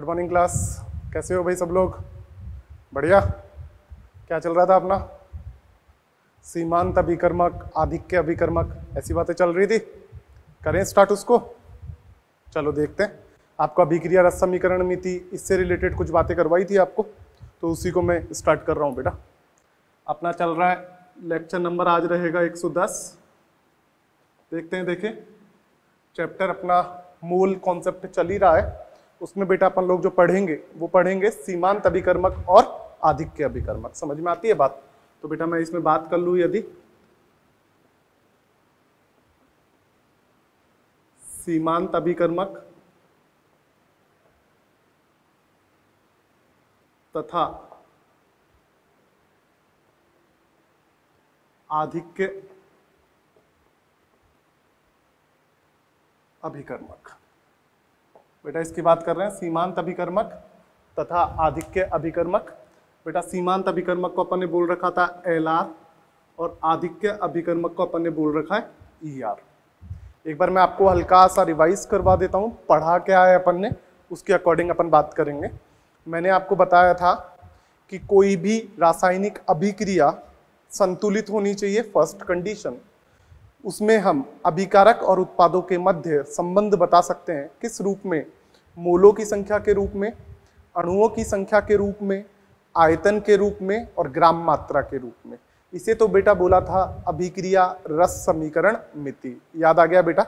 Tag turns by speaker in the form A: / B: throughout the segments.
A: Good morning class. कैसे हो भाई सब लोग? बढ़िया। क्या चल रहा था अपना? सीमांत अभिकर्मक, आधिक्य अभिकर्मक, ऐसी बातें चल रही थी। करें स्टार्ट उसको? चलो देखते हैं। आपको अभिक्रिया रस समीकरण मिति इससे रिलेटेड कुछ बातें करवाई थी आपको, तो उसी को मैं स्टार्ट कर रहा हूँ बेटा। अपना चल रहा है लेक्चर नंबर आज रहेगा 110। देखते हैं, देखें चैप्टर अपना मूल कॉन्सेप्ट चल ही रहा है। उसमें बेटा अपन लोग जो पढ़ेंगे वो पढ़ेंगे सीमांत अभिकर्मक और आधिक्य अभिकर्मक। समझ में आती है बात? तो बेटा मैं इसमें बात कर लूं, यदि सीमांत अभिकर्मक तथा आधिक्य अभिकर्मक। बेटा इसकी बात कर रहे हैं, सीमांत अभिकर्मक तथा आधिक्य अभिकर्मक। बेटा सीमांत अभिकर्मक को अपन ने बोल रखा था LR और आधिक्य अभिकर्मक को अपन ने बोल रखा है ER। एक बार मैं आपको हल्का सा रिवाइज करवा देता हूँ, पढ़ा क्या है अपन ने, उसके अकॉर्डिंग अपन बात करेंगे। मैंने आपको बताया था कि कोई भी रासायनिक अभिक्रिया संतुलित होनी चाहिए, फर्स्ट कंडीशन। उसमें हम अभिकारक और उत्पादों के मध्य संबंध बता सकते हैं किस रूप में? मोलों की संख्या के रूप में, अणुओं की संख्या के रूप में, आयतन के रूप में और ग्राम मात्रा के रूप में। इसे तो बेटा बोला था अभिक्रिया रस समीकरण मिति। याद आ गया बेटा?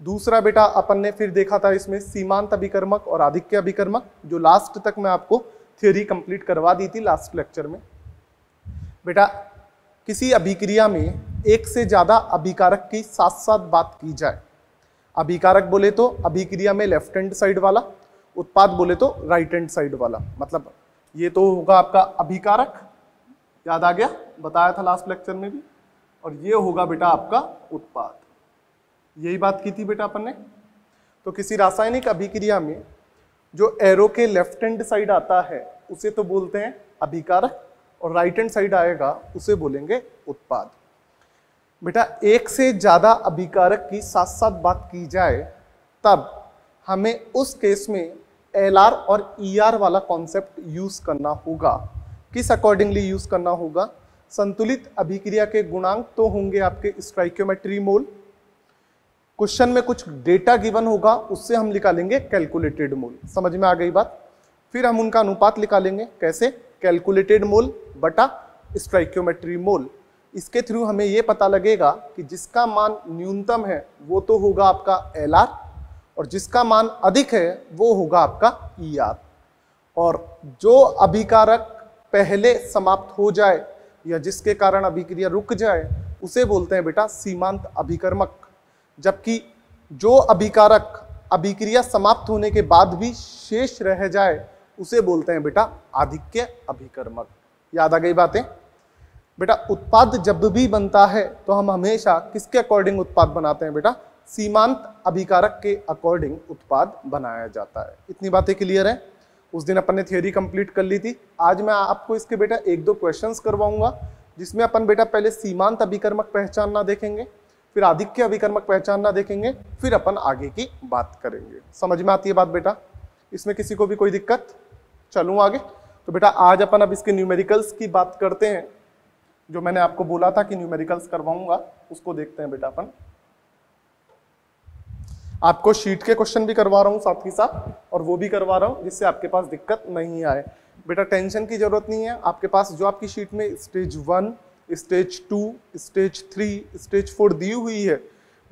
A: दूसरा बेटा अपन ने फिर देखा था इसमें सीमांत अभिकर्मक और आधिक्य अभिकर्मक, जो लास्ट तक मैं आपको थ्योरी कंप्लीट करवा दी थी लास्ट लेक्चर में। बेटा किसी अभिक्रिया में एक से ज्यादा अभिकारक की साथ साथ बात की जाए। अभिकारक बोले तो अभिक्रिया में लेफ्ट हैंड साइड वाला, उत्पाद बोले तो राइट हैंड साइड वाला। मतलब ये तो होगा आपका अभिकारक, याद आ गया, बताया था लास्ट लेक्चर में भी। और ये होगा बेटा आपका उत्पाद। यही बात की थी बेटा अपन ने। तो किसी रासायनिक अभिक्रिया में जो एरो के लेफ्ट हैंड साइड आता है उसे तो बोलते हैं अभिकारक, और राइट हैंड साइड आएगा उसे बोलेंगे उत्पाद। बेटा एक से ज्यादा अभिकारक की साथ साथ बात की जाए तब हमें उस केस में LR और ER वाला कॉन्सेप्ट यूज करना होगा। किस अकॉर्डिंगली यूज करना होगा? संतुलित अभिक्रिया के गुणांक तो होंगे आपके स्टोइकियोमेट्री मोल। क्वेश्चन में कुछ डेटा गिवन होगा, उससे हम निकालेंगे कैलकुलेटेड मोल। समझ में आ गई बात? फिर हम उनका अनुपात निकालेंगे। कैसे? कैलकुलेटेड मोल बटा स्टोइकियोमेट्री मोल। इसके थ्रू हमें यह पता लगेगा कि जिसका मान न्यूनतम है वो तो होगा आपका LR, और जिसका मान अधिक है वो होगा आपका ER। और जो अभिकारक पहले समाप्त हो जाए या जिसके कारण अभिक्रिया रुक जाए उसे बोलते हैं बेटा सीमांत अभिकर्मक। जबकि जो अभिकारक अभिक्रिया समाप्त होने के बाद भी शेष रह जाए उसे बोलते हैं बेटा आधिक्य अभिकर्मक। याद आ गई बातें? बेटा उत्पाद जब भी बनता है तो हम हमेशा किसके अकॉर्डिंग उत्पाद बनाते हैं बेटा? सीमांत अभिकारक के अकॉर्डिंग उत्पाद बनाया जाता है। इतनी बातें क्लियर है? उस दिन अपन ने थ्योरी कंप्लीट कर ली थी। आज मैं आपको इसके बेटा एक दो क्वेश्चंस करवाऊंगा, जिसमें अपन बेटा पहले सीमांत अभिकर्मक पहचानना देखेंगे, फिर आधिक्य अभिकर्मक पहचानना देखेंगे, फिर अपन आगे की बात करेंगे। समझ में आती है बात बेटा? इसमें किसी को भी कोई दिक्कत? चलूं आगे? तो बेटा आज अपन अब इसके न्यूमेरिकल्स की बात करते हैं। जो मैंने आपको बोला था कि न्यूमेरिकल्स करवाऊंगा उसको देखते हैं बेटा अपन। आपको शीट के क्वेश्चन भी करवा रहा हूं साथ ही साथ, और वो भी करवा रहा हूं जिससे आपके पास दिक्कत नहीं आए। बेटा टेंशन की जरूरत नहीं है। आपके पास जो आपकी शीट में स्टेज 1, स्टेज 2, स्टेज 3, स्टेज 4 दी हुई है,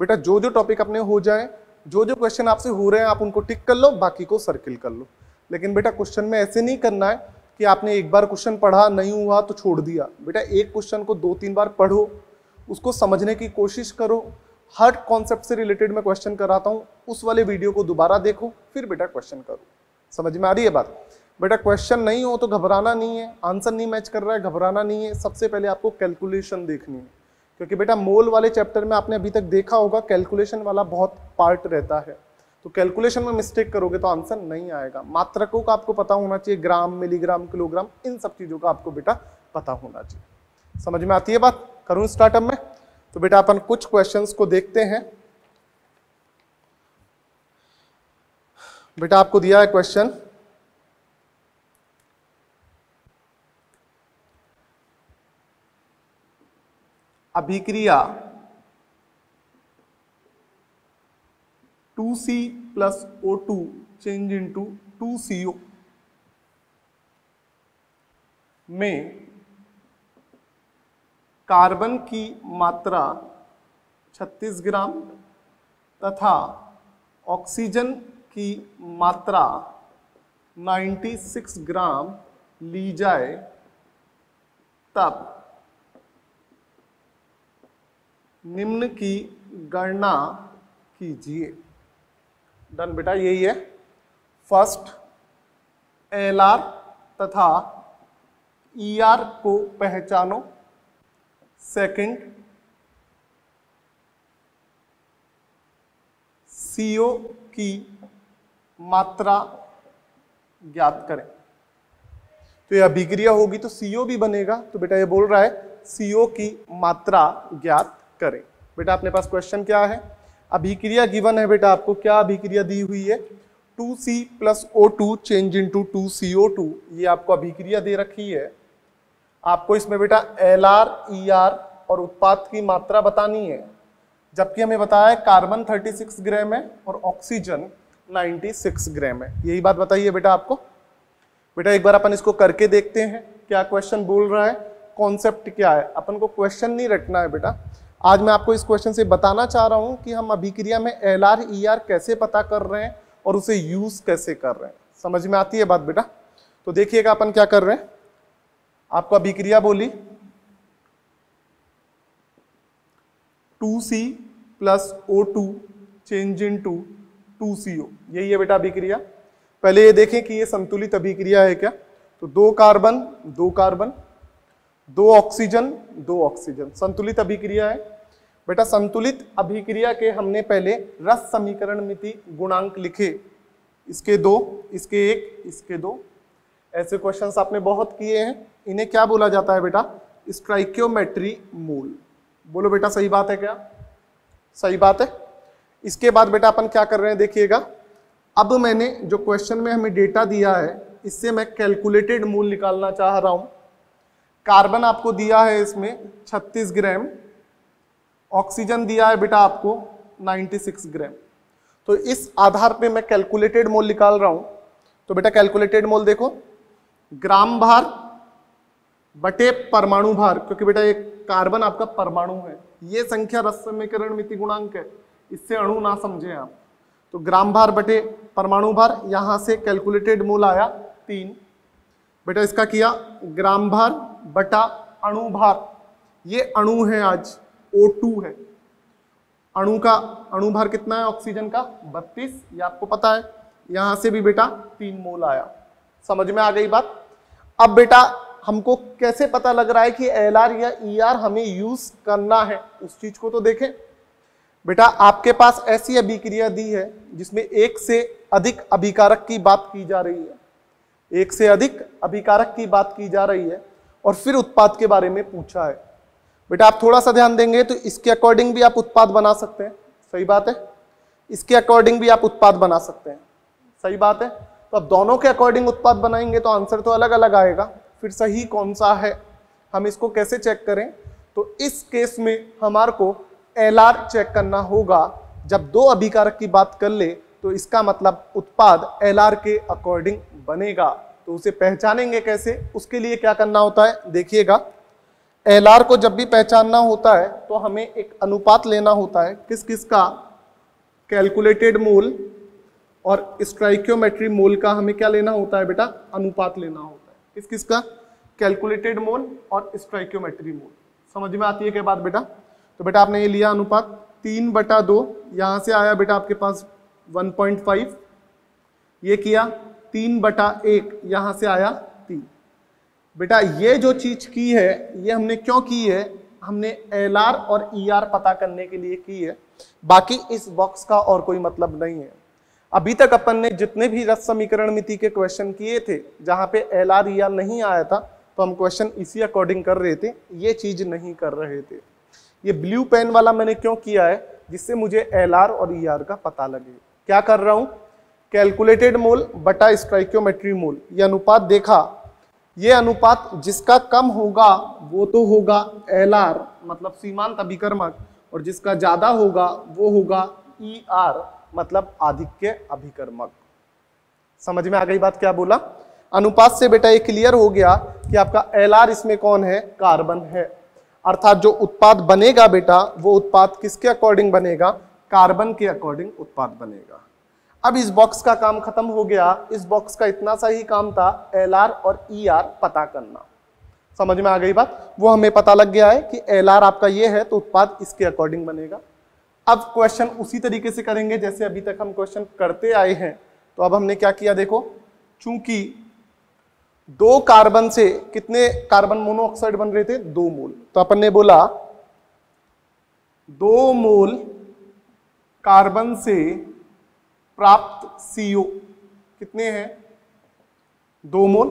A: बेटा जो जो टॉपिक अपने हो जाए, जो जो क्वेश्चन आपसे हो रहे हैं आप उनको टिक कर लो, बाकी को सर्किल कर लो। लेकिन बेटा क्वेश्चन में ऐसे नहीं करना है कि आपने एक बार क्वेश्चन पढ़ा, नहीं हुआ तो छोड़ दिया। बेटा एक क्वेश्चन को 2-3 बार पढ़ो, उसको समझने की कोशिश करो। हर कॉन्सेप्ट से रिलेटेड मैं क्वेश्चन कराता हूँ, उस वाले वीडियो को दोबारा देखो, फिर बेटा क्वेश्चन करो। समझ में आ रही है बात? बेटा क्वेश्चन नहीं हो तो घबराना नहीं है, आंसर नहीं मैच कर रहा है घबराना नहीं है। सबसे पहले आपको कैलकुलेशन देखनी है, क्योंकि बेटा मोल वाले चैप्टर में आपने अभी तक देखा होगा कैलकुलेशन वाला बहुत पार्ट रहता है। तो कैलकुलेशन में मिस्टेक करोगे तो आंसर नहीं आएगा। मात्रकों का आपको पता होना चाहिए, ग्राम, मिलीग्राम, किलोग्राम, इन सब चीजों का आपको बेटा पता होना चाहिए। समझ में आती है बात? करूं स्टार्टअप में? तो बेटा अपन कुछ क्वेश्चंस को देखते हैं। बेटा आपको दिया है क्वेश्चन अभिक्रिया 2C plus O2 change into 2CO में कार्बन की मात्रा 36 ग्राम तथा ऑक्सीजन की मात्रा 96 ग्राम ली जाए तब निम्न की गणना कीजिए। डन बेटा, यही है। फर्स्ट एलआर तथा ईआर को पहचानो। सेकंड सीओ की मात्रा ज्ञात करें। तो ये अभिक्रिया होगी तो सीओ भी बनेगा, तो बेटा ये बोल रहा है सीओ की मात्रा ज्ञात करें। बेटा अपने पास क्वेश्चन क्या है, अभिक्रिया गिवन है बेटा, आपको क्या अभिक्रिया दी हुई है, 2C plus O2 change into 2CO2, ये आपको अभिक्रिया दे रखी है। आपको इसमें बेटा LR, ER और उत्पाद की मात्रा बतानी है, जबकि हमें बताया है कार्बन 36 ग्राम है और ऑक्सीजन 96 ग्राम है। यही बात बताइए बेटा आपको। बेटा एक बार अपन इसको करके देखते हैं क्या क्वेश्चन बोल रहा है, कॉन्सेप्ट क्या है। अपन को क्वेश्चन नहीं रटना है बेटा, आज मैं आपको इस क्वेश्चन से बताना चाह रहा हूं कि हम अभिक्रिया में LR, ER कैसे पता कर रहे हैं और उसे यूज कैसे कर रहे हैं। समझ में आती है बात बेटा? तो देखिएगा अपन क्या कर रहे हैं। आपको अभिक्रिया बोली 2C plus O2 change into 2CO, यही है बेटा अभिक्रिया। पहले ये देखें कि ये संतुलित अभिक्रिया है क्या। तो 2 कार्बन 2 कार्बन, 2 ऑक्सीजन 2 ऑक्सीजन, संतुलित अभिक्रिया है। बेटा संतुलित अभिक्रिया के हमने पहले रस समीकरण मिति गुणांक लिखे, इसके 2, इसके 1, इसके 2। ऐसे क्वेश्चंस आपने बहुत किए हैं। इन्हें क्या बोला जाता है बेटा, स्टोइकियोमेट्री मोल। बोलो बेटा सही बात है क्या? सही बात है। इसके बाद बेटा अपन क्या कर रहे हैं देखिएगा, अब मैंने जो क्वेश्चन में हमें डेटा दिया है इससे मैं कैलकुलेटेड मोल निकालना चाह रहा हूं। कार्बन आपको दिया है इसमें 36 ग्राम, ऑक्सीजन दिया है बेटा आपको 96 ग्राम। तो इस आधार पे मैं कैलकुलेटेड मोल निकाल रहा हूं। तो बेटा कैलकुलेटेड मोल देखो, ग्राम भार बटे परमाणु भार, क्योंकि बेटा ये कार्बन आपका परमाणु है, ये संख्या रस समीकरण मिति गुणांक है, इससे अणु ना समझे आप। तो ग्राम भार बटे परमाणु भार, यहां से कैलकुलेटेड मोल आया 3। बेटा इसका किया ग्राम भार बटा अणु भार, ये अणु है आज O2 है। अणु का अणु भार कितना है ऑक्सीजन का 32, ये आपको पता है। यहां से भी बेटा 3 मोल आया। समझ में आ गई बात? अब बेटा हमको कैसे पता लग रहा है कि LR या ER हमें यूज करना है, उस चीज को तो देखें। बेटा आपके पास ऐसी अभिक्रिया दी है जिसमें एक से अधिक अभिकारक की बात की जा रही है, एक से अधिक अभिकारक की बात की जा रही है और फिर उत्पाद के बारे में पूछा है। बेटा आप थोड़ा सा ध्यान देंगे तो इसके अकॉर्डिंग भी आप उत्पाद बना सकते हैं, सही बात है। इसके अकॉर्डिंग भी आप उत्पाद बना सकते हैं, सही बात है। तो अब दोनों के अकॉर्डिंग उत्पाद बनाएंगे तो आंसर तो अलग अलग आएगा, फिर सही कौन सा है हम इसको कैसे चेक करें। तो इस केस में हमारे को LR चेक करना होगा। जब 2 अभिकारक की बात कर ले तो इसका मतलब उत्पाद LR के अकॉर्डिंग बनेगा। तो उसे पहचानेंगे कैसे, उसके लिए क्या करना होता है देखिएगा। LR को जब भी पहचानना होता है तो हमें एक अनुपात लेना होता है, किस किस का, कैलकुलेटेड मोल और स्टोइकियोमेट्री मोल का हमें क्या लेना होता है बेटा, अनुपात लेना होता है। किस किस का, कैलकुलेटेड मोल और स्टोइकियोमेट्री मोल। समझ में आती है क्या बात बेटा? तो बेटा आपने ये लिया अनुपात 3/2, यहां से आया बेटा आपके पास 1.5, ये किया 3/1, यहां से आया 3। बेटा ये जो चीज की है ये हमने क्यों की है, हमने LR और ER पता करने के लिए की है, बाकी इस बॉक्स का और कोई मतलब नहीं है। अभी तक अपन ने जितने भी रस समीकरण मिति के क्वेश्चन किए थे जहां पे LR ER नहीं आया था तो हम क्वेश्चन इसी अकॉर्डिंग कर रहे थे, ये चीज नहीं कर रहे थे। ये ब्लू पेन वाला मैंने क्यों किया है, जिससे मुझे LR और ER का पता लगे। क्या कर रहा हूं, कैलकुलेटेड मोल बटा स्टोइकियोमेट्री मोल, ये अनुपात देखा, ये अनुपात जिसका कम होगा वो तो होगा एलआर मतलब सीमांत अभिकर्मक, और जिसका ज्यादा होगा वो होगा ईआर मतलब आधिक्य अभिकर्मक। समझ में आ गई बात क्या बोला? अनुपात से बेटा ये क्लियर हो गया कि आपका एलआर इसमें कौन है? कार्बन है। अर्थात जो उत्पाद बनेगा बेटा वो उत्पाद किसके अकॉर्डिंग बनेगा? कार्बन के अकॉर्डिंग उत्पाद बनेगा। अब इस बॉक्स का काम खत्म हो गया। इस बॉक्स का इतना सा ही काम था एलआर और ईआर पता करना। समझ में आ गई बात? वो हमें पता लग गया है कि एलआर आपका ये है तो उत्पाद इसके अकॉर्डिंग बनेगा। अब क्वेश्चन उसी तरीके से करेंगे जैसे अभी तक हम क्वेश्चन करते आए हैं। तो अब हमने क्या किया देखो, चूंकि 2 कार्बन से कितने कार्बन मोनोऑक्साइड बन रहे थे? 2 मोल। तो अपन ने बोला 2 मोल कार्बन से प्राप्त CO कितने हैं? 2 मोल।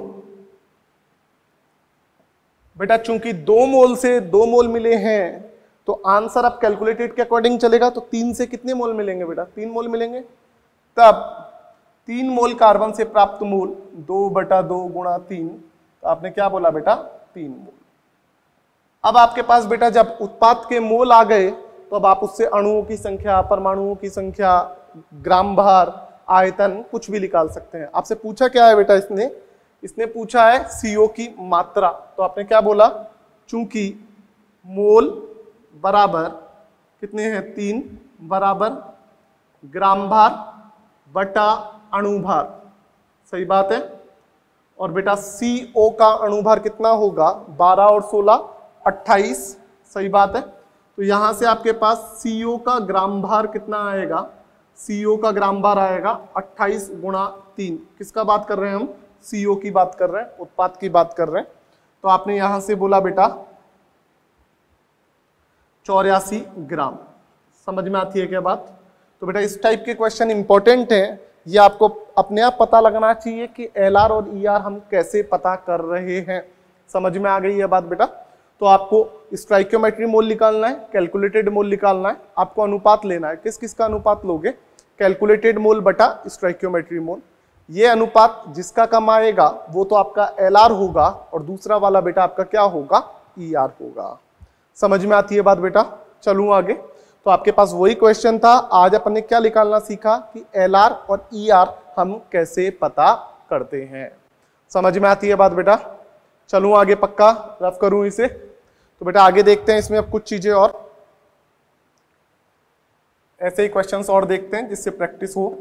A: बेटा चूंकि 2 मोल से 2 मोल मिले हैं तो आंसर अब कैलकुलेटेड के अकॉर्डिंग चलेगा, तो 3 से कितने मोल मिलेंगे बेटा? 3 मोल मिलेंगे। तब 3 मोल कार्बन से प्राप्त मोल 2/2 गुणा 3, तो आपने क्या बोला बेटा? 3 मोल। अब आपके पास बेटा जब उत्पाद के मोल आ गए तो अब आप उससे अणुओं की संख्या, परमाणुओं की संख्या, ग्राम भार, आयतन कुछ भी निकाल सकते हैं। आपसे पूछा क्या है बेटा? इसने पूछा है CO की मात्रा। तो आपने क्या बोला? चूंकि मोल बराबर कितने हैं? 3 बराबर ग्राम भार बटा अणु भार। सही बात है। और बेटा CO का अणु भार कितना होगा? 12 और 16 28। सही बात है। तो यहां से आपके पास CO का ग्राम भार कितना आएगा? CO का ग्राम भार आएगा 28 गुणा 3। किसका बात कर रहे हैं हम? CO की बात कर रहे हैं, उत्पाद की बात कर रहे हैं। तो आपने यहां से बोला बेटा 84 ग्राम। समझ में आती है क्या बात? तो बेटा इस टाइप के क्वेश्चन इंपॉर्टेंट हैं। ये आपको अपने आप पता लगना चाहिए कि एलआर और ईआर हम कैसे पता कर रहे हैं। समझ में आ गई है बात बेटा? तो आपको स्टोइकियोमेट्री मोल निकालना है, कैलकुलेटेड मोल निकालना है, आपको अनुपात लेना है। किस किस का अनुपात लोगे? कैलकुलेटेड मोल बटा स्टोइकियोमेट्री मोल। ये अनुपात जिसका कम आएगा वो तो आपका एलआर होगा, और दूसरा वाला बेटा आपका क्या होगा? ईआर होगा। समझ में आती है बात बेटा? चलूं आगे। तो आपके पास वही क्वेश्चन था। आज अपन ने क्या निकालना सीखा कि एलआर और ईआर हम कैसे पता करते हैं। समझ में आती है बात बेटा? चलूं आगे, पक्का रफ करूं इसे। तो बेटा आगे देखते हैं इसमें अब कुछ चीजें और ऐसे ही क्वेश्चंस और देखते हैं जिससे प्रैक्टिस हो।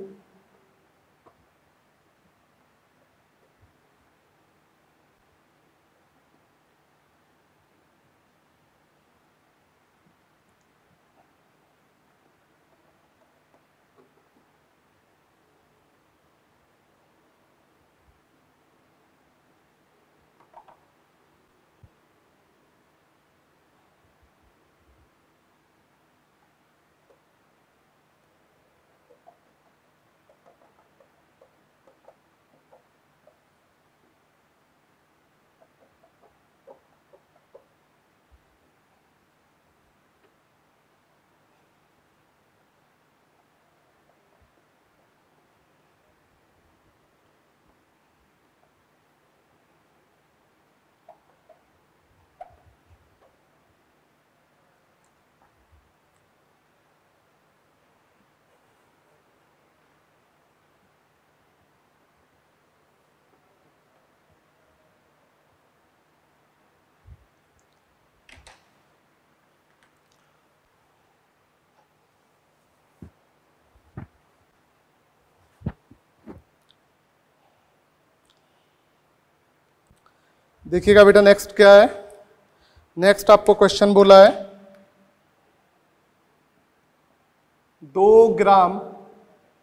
A: देखिएगा बेटा नेक्स्ट क्या है। नेक्स्ट आपको क्वेश्चन बोला है 2 ग्राम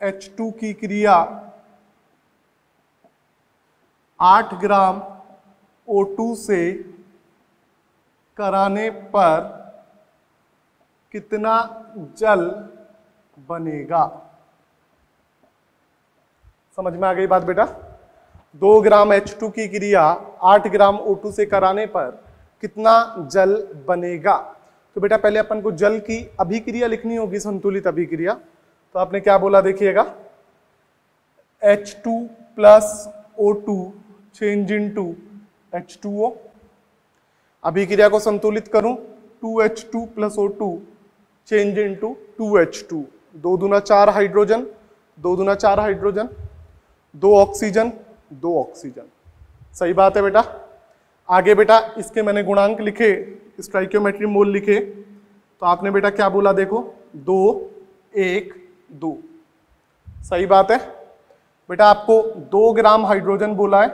A: H2 की क्रिया 8 ग्राम O2 से कराने पर कितना जल बनेगा? समझ में आ गई बात बेटा? 2 ग्राम H2 की क्रिया 8 ग्राम O2 से कराने पर कितना जल बनेगा? तो बेटा पहले अपन को जल की अभिक्रिया लिखनी होगी, संतुलित अभिक्रिया। तो आपने क्या बोला देखिएगा, H2 plus O2 change into H2O। अभिक्रिया को संतुलित करूं 2H2 plus O2 change into 2H2, 2 दूना 4 हाइड्रोजन, 2 दूना 4 हाइड्रोजन, 2 ऑक्सीजन, 2 ऑक्सीजन। सही बात है बेटा। आगे बेटा इसके मैंने गुणांक लिखे, स्टोइकियोमेट्री मोल लिखे, तो आपने बेटा क्या बोला देखो 2 1 2। सही बात है बेटा। आपको 2 ग्राम हाइड्रोजन बोला है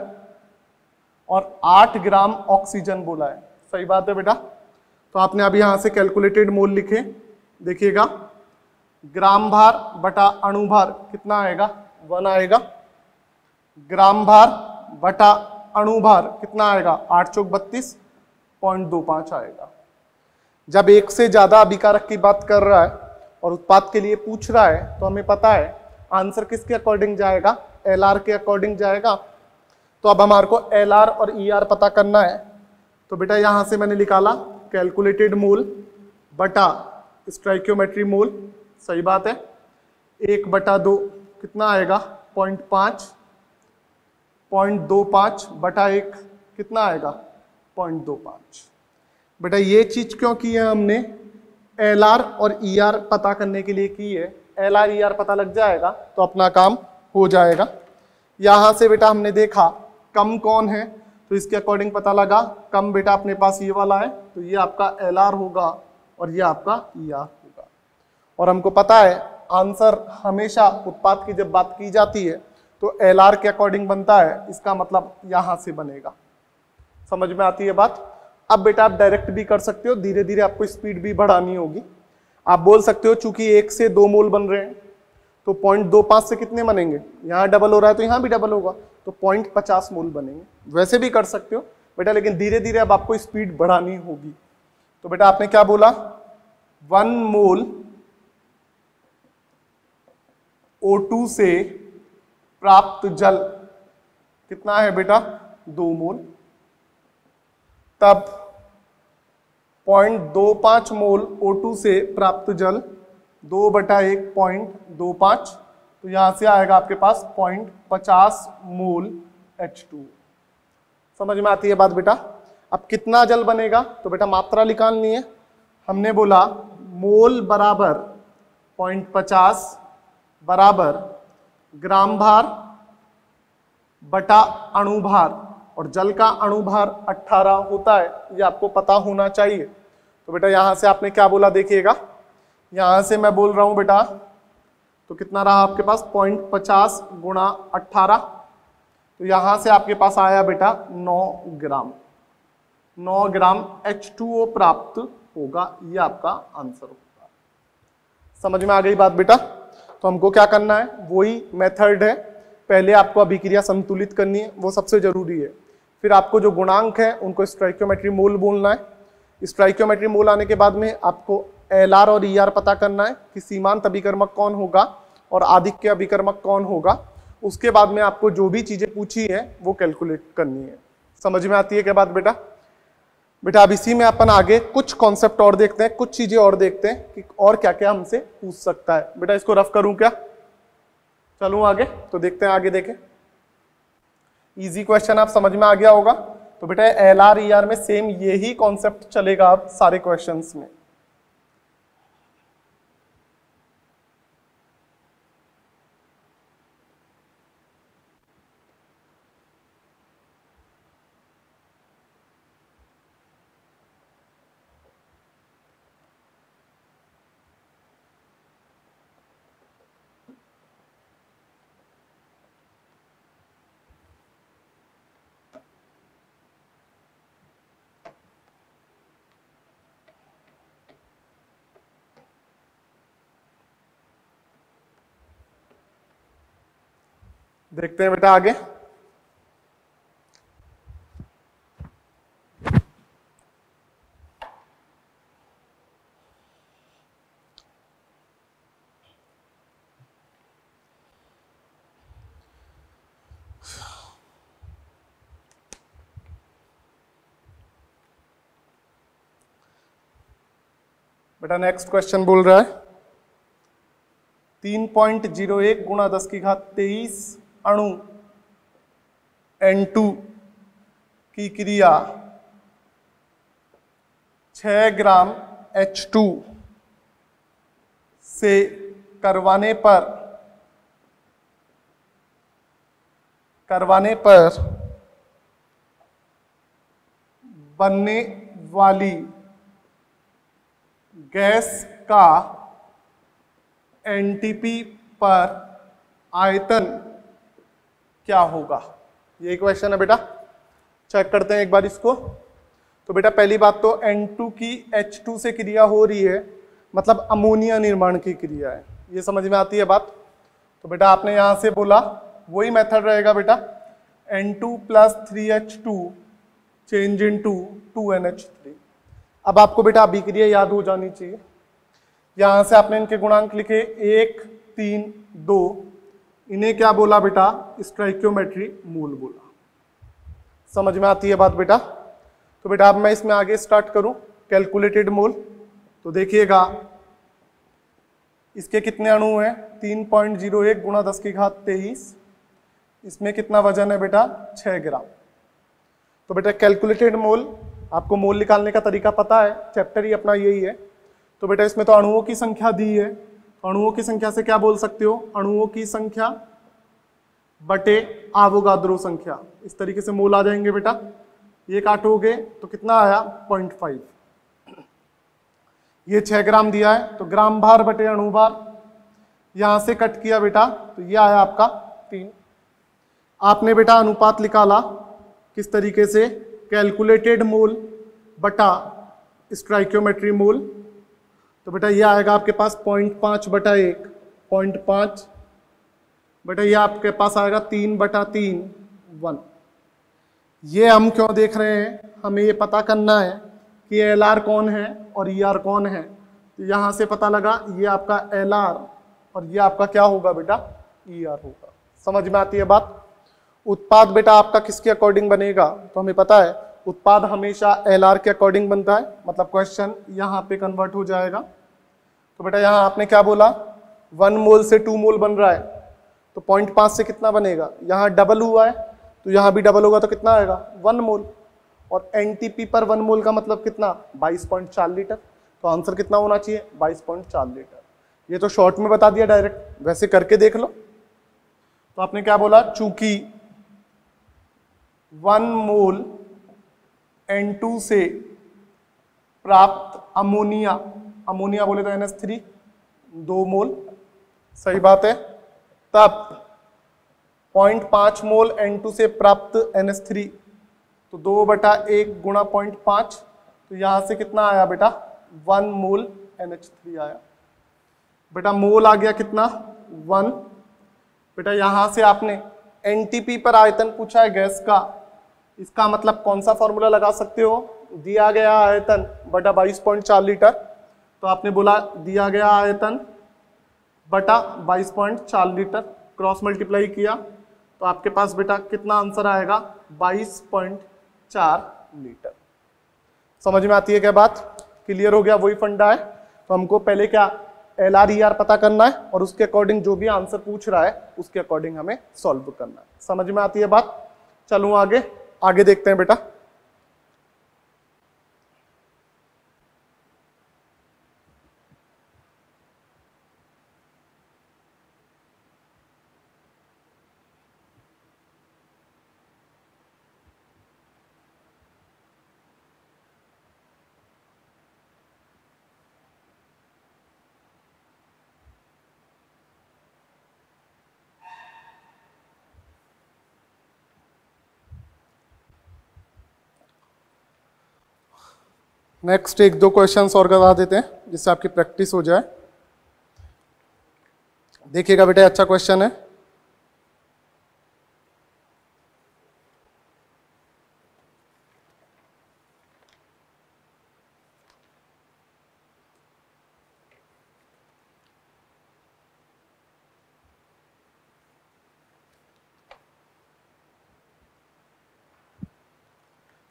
A: और 8 ग्राम ऑक्सीजन बोला है। सही बात है बेटा। तो आपने अभी यहां से कैलकुलेटेड मोल लिखे, देखिएगा ग्राम भार बटा अणु भार कितना आएगा 1 आएगा, ग्राम भार बटा अणु भार कितना आएगा 8 चौक 32.25 आएगा। जब एक से ज्यादा अभिकारक की बात कर रहा है और उत्पाद के लिए पूछ रहा है तो हमें पता है आंसर किसके अकॉर्डिंग जाएगा, एलआर के अकॉर्डिंग जाएगा। तो अब हमारे को एलआर और ईआर पता करना है। तो बेटा यहां से मैंने निकाला कैलकुलेटेड मोल बटा स्टोइकियोमेट्री मोल। सही बात है। 1/2 कितना आएगा 0.5, 0.25 बटा 1 कितना आएगा 0.25। बेटा ये चीज क्यों की है हमने, एलआर और ईआर पता करने के लिए की है। एलआर ईआर पता लग जाएगा तो अपना काम हो जाएगा। यहां से बेटा हमने देखा कम कौन है तो इसके अकॉर्डिंग पता लगा कम बेटा अपने पास ये वाला है, तो ये आपका एलआर होगा और ये आपका ईआर होगा। और हमको पता है आंसर हमेशा उत्पाद की जब बात की जाती है तो एलआर के अकॉर्डिंग बनता है, इसका मतलब यहां से बनेगा। समझ में आती है बात। अब बेटा आप डायरेक्ट भी कर सकते हो, धीरे धीरे आपको स्पीड भी बढ़ानी होगी। आप बोल सकते हो चूंकि 1 से 2 मोल बन रहे हैं तो 0.25 से कितने बनेंगे, यहाँ डबल हो रहा है तो यहाँ भी डबल होगा तो 0.50 मोल बनेंगे। वैसे भी कर सकते हो बेटा, लेकिन धीरे धीरे अब आपको स्पीड बढ़ानी होगी। तो बेटा आपने क्या बोला 1 मोल O2 से प्राप्त जल कितना है बेटा 2 मोल। तब 0.25 मोल O2 से प्राप्त जल 2/1 0.25, तो यहां से आएगा आपके पास 0.50 मोल H2। समझ में आती है बात बेटा। अब कितना जल बनेगा तो बेटा मात्रा निकालनी है। हमने बोला मोल बराबर 0.50 बराबर ग्राम भार बटा अणु भार, और जल का अणु भार 18 होता है, ये आपको पता होना चाहिए। तो बेटा यहां से आपने क्या बोला देखिएगा, यहां से मैं बोल रहा हूं बेटा तो कितना रहा आपके पास 0.50 गुणा 18, तो यहां से आपके पास आया बेटा 9 ग्राम। 9 ग्राम H2O प्राप्त होगा, ये आपका आंसर होगा। समझ में आ गई बात बेटा। तो हमको क्या करना है, वही मेथड है। पहले आपको अभिक्रिया संतुलित करनी है, वो सबसे जरूरी है। फिर आपको जो गुणांक है उनको स्टोइकियोमेट्री मोल बोलना है। स्टोइकियोमेट्री मोल आने के बाद में आपको एलआर और ईआर पता करना है कि सीमांत अभिकर्मक कौन होगा और आधिक्य अभिकर्मक कौन होगा। उसके बाद में आपको जो भी चीजें पूछी है वो कैलकुलेट करनी है। समझ में आती है क्या बात बेटा। बेटा अब इसी में अपन आगे कुछ कॉन्सेप्ट और देखते हैं, कुछ चीजें और देखते हैं कि और क्या क्या हमसे पूछ सकता है। बेटा इसको रफ करूं क्या, चलूं आगे, तो देखते हैं आगे। देखें इजी क्वेश्चन आप समझ में आ गया होगा। तो बेटा एलआर ईआर में सेम यही कॉन्सेप्ट चलेगा अब सारे क्वेश्चंस में। देखते हैं बेटा आगे। बेटा नेक्स्ट क्वेश्चन बोल रहा है 3.01 गुणा 10 की घात 23 अणु N2 की क्रिया 6 ग्राम H2 से करवाने पर बनने वाली गैस का एनटीपी पर आयतन क्या होगा? ये क्वेश्चन है बेटा, चेक करते हैं एक बार इसको। तो बेटा पहली बात तो N2 की H2 से क्रिया हो रही है, मतलब अमोनिया निर्माण की क्रिया है, ये समझ में आती है बात। तो बेटा आपने यहां से बोला वही मेथड रहेगा बेटा, N2 plus 3H2 change into 2NH3। अब आपको बेटा अभिक्रिया याद हो जानी चाहिए। यहां से आपने इनके गुणांक लिखे 1, 3, 2, इन्हें क्या बोला बेटा? स्टोइकियोमेट्री मोल बोला। समझ में आती है बात बेटा? तो बेटा अब मैं इसमें आगे स्टार्ट करूं कैलकुलेटेड मोल। तो देखिएगा इसके कितने अणु हैं? 3.01 गुणा 10 की घात 23। इसमें कितना वजन है बेटा? 6 ग्राम। तो बेटा कैलकुलेटेड मोल, आपको मोल निकालने का तरीका पता है, चैप्टर ही अपना यही है। तो बेटा इसमें तो अणुओं की संख्या दी है, तो अणुओं की संख्या से क्या बोल सकते हो? अणुओं की संख्या बटे आवोगाद्रो संख्या, इस तरीके से मोल आ जाएंगे बेटा। ये काटोगे तो कितना आया? 0.5। ये 6 ग्राम दिया है तो ग्राम भार बटे अणु भार, यहां से कट किया बेटा तो ये आया आपका 3। आपने बेटा अनुपात निकाला किस तरीके से? कैलकुलेटेड मोल बटा स्टोइकियोमेट्री मोल। तो बेटा ये आएगा आपके पास 0.5 बटा 1, 0.5 बेटा ये आपके पास आएगा 3 बटा 3, 1। ये हम क्यों देख रहे हैं? हमें ये पता करना है कि LR कौन है और ER कौन है। तो यहां से पता लगा ये आपका LR और ये आपका क्या होगा बेटा? ER होगा। समझ में आती है बात? उत्पाद बेटा आपका किसके अकॉर्डिंग बनेगा? तो हमें पता है उत्पाद हमेशा LR के अकॉर्डिंग बनता है, मतलब क्वेश्चन यहाँ पे कन्वर्ट हो जाएगा। तो बेटा यहाँ आपने क्या बोला? 1 मोल से 2 मोल बन रहा है, तो 0.5 से कितना बनेगा? यहाँ डबल हुआ है तो यहाँ भी डबल होगा तो कितना आएगा? 1 मोल। और एनटीपी पर 1 मोल का मतलब कितना? 22.4 लीटर। तो आंसर कितना होना चाहिए? 22.4 लीटर। ये तो शॉर्ट में बता दिया डायरेक्ट, वैसे करके देख लो। तो आपने क्या बोला? चूंकि 1 मोल N2 से प्राप्त अमोनिया, अमोनिया बोले तो NH3 2 मोल, सही बात है। तब 0.5 मोल N2 से प्राप्त NH3, तो 2/1 गुणा 0.5, तो यहां से कितना आया बेटा? 1 मोल NH3 आया। बेटा मोल आ गया कितना? 1। बेटा यहां से आपने एनटीपी पर आयतन पूछा है गैस का, इसका मतलब कौन सा फॉर्मूला लगा सकते हो? दिया गया आयतन बटा 22.4 लीटर। तो आपने बोला दिया गया आयतन बटा 22.4 लीटर, क्रॉस मल्टीप्लाई किया तो आपके पास बेटा कितना आंसर आएगा? 22.4 लीटर। समझ में आती है क्या बात? क्लियर हो गया? वही फंडा है। तो हमको पहले क्या LR ER पता करना है और उसके अकॉर्डिंग जो भी आंसर पूछ रहा है उसके अकॉर्डिंग हमें सॉल्व करना है। समझ में आती है बात? चलूं आगे, आगे देखते हैं बेटा। नेक्स्ट 1-2 क्वेश्चंस और करा देते हैं जिससे आपकी प्रैक्टिस हो जाए। देखिएगा बेटा अच्छा क्वेश्चन है।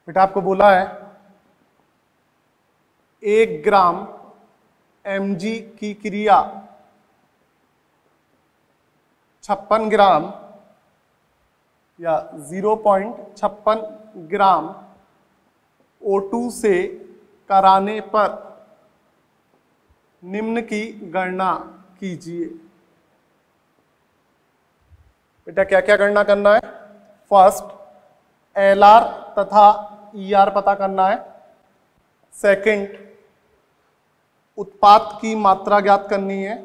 A: बेटा आपको बोला है 1 ग्राम Mg की क्रिया 56 ग्राम या 0.56 ग्राम O2 से कराने पर निम्न की गणना कीजिए। बेटा क्या क्या गणना करना है? फर्स्ट LR तथा ER पता करना है। सेकंड उत्पाद की मात्रा ज्ञात करनी है।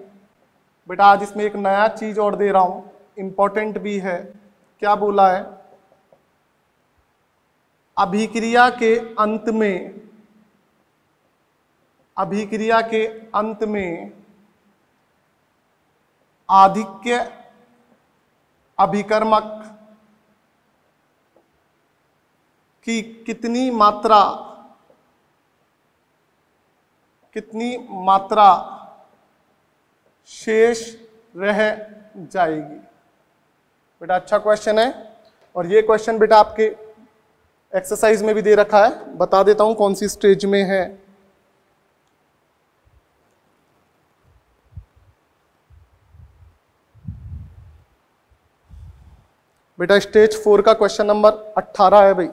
A: बेटा आज इसमें एक नया चीज और दे रहा हूं, इंपॉर्टेंट भी है। क्या बोला है? अभिक्रिया के अंत में आधिक्य अभिकर्मक की कितनी मात्रा शेष रह जाएगी। बेटा अच्छा क्वेश्चन है, और ये क्वेश्चन बेटा आपके एक्सरसाइज में भी दे रखा है। बता देता हूं कौन सी स्टेज में है। बेटा स्टेज 4 का क्वेश्चन नंबर 18 है भाई।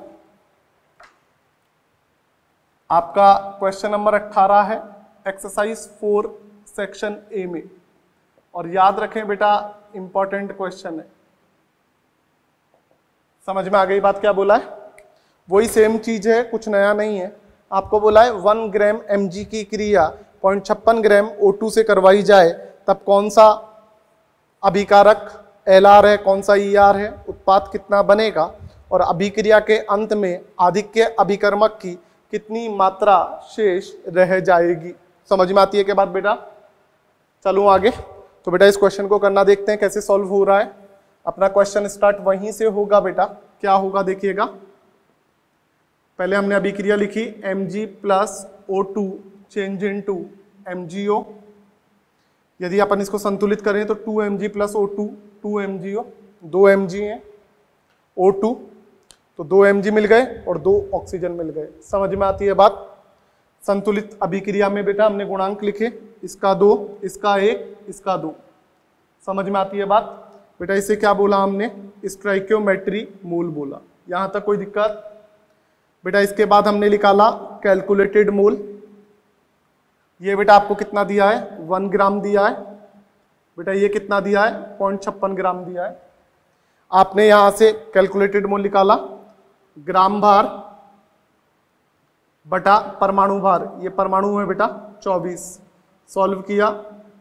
A: आपका क्वेश्चन नंबर 18 है एक्सरसाइज 4 सेक्शन ए में। और याद रखें बेटा इंपॉर्टेंट क्वेश्चन है। समझ में आ गई बात? क्या बोला है? वही सेम चीज है, कुछ नया नहीं है। आपको बोला है 1 ग्राम mg की क्रिया 0.56 ग्राम O2 से करवाई जाए, तब कौन सा अभिकारक LR है, कौन सा ER है, उत्पाद कितना बनेगा, और अभिक्रिया के अंत में आधिक्य अभिकर्मक की कितनी मात्रा शेष रह जाएगी। समझ में आती है क्या बात बेटा? चलो आगे। तो बेटा इस क्वेश्चन को करना देखते हैं कैसे सॉल्व हो रहा है। अपना क्वेश्चन स्टार्ट वहीं से होगा बेटा। क्या होगा देखिएगा। पहले हमने अभिक्रिया लिखी Mg plus O2 change into MgO। यदि अपन इसको संतुलित करें तो 2mg plus O2 2mgO, 2 mg है O2, तो 2 mg मिल गए और 2 ऑक्सीजन मिल गए। समझ में आती है बात? संतुलित अभिक्रिया में बेटा हमने गुणांक लिखे, इसका 2, इसका 1, इसका 2। समझ में आती है बात? बेटा इसे क्या बोला हमने? स्टोइकियोमेट्री मोल बोला। यहां तक कोई दिक्कत? बेटा इसके बाद हमने निकाला कैलकुलेटेड मोल। ये बेटा आपको कितना दिया है? 1 ग्राम दिया है। बेटा ये कितना दिया है? 0.56 ग्राम दिया है। आपने यहां से कैलकुलेटेड मोल निकाला, ग्राम भार बटा परमाणु भार। ये परमाणु है बेटा 24। सॉल्व किया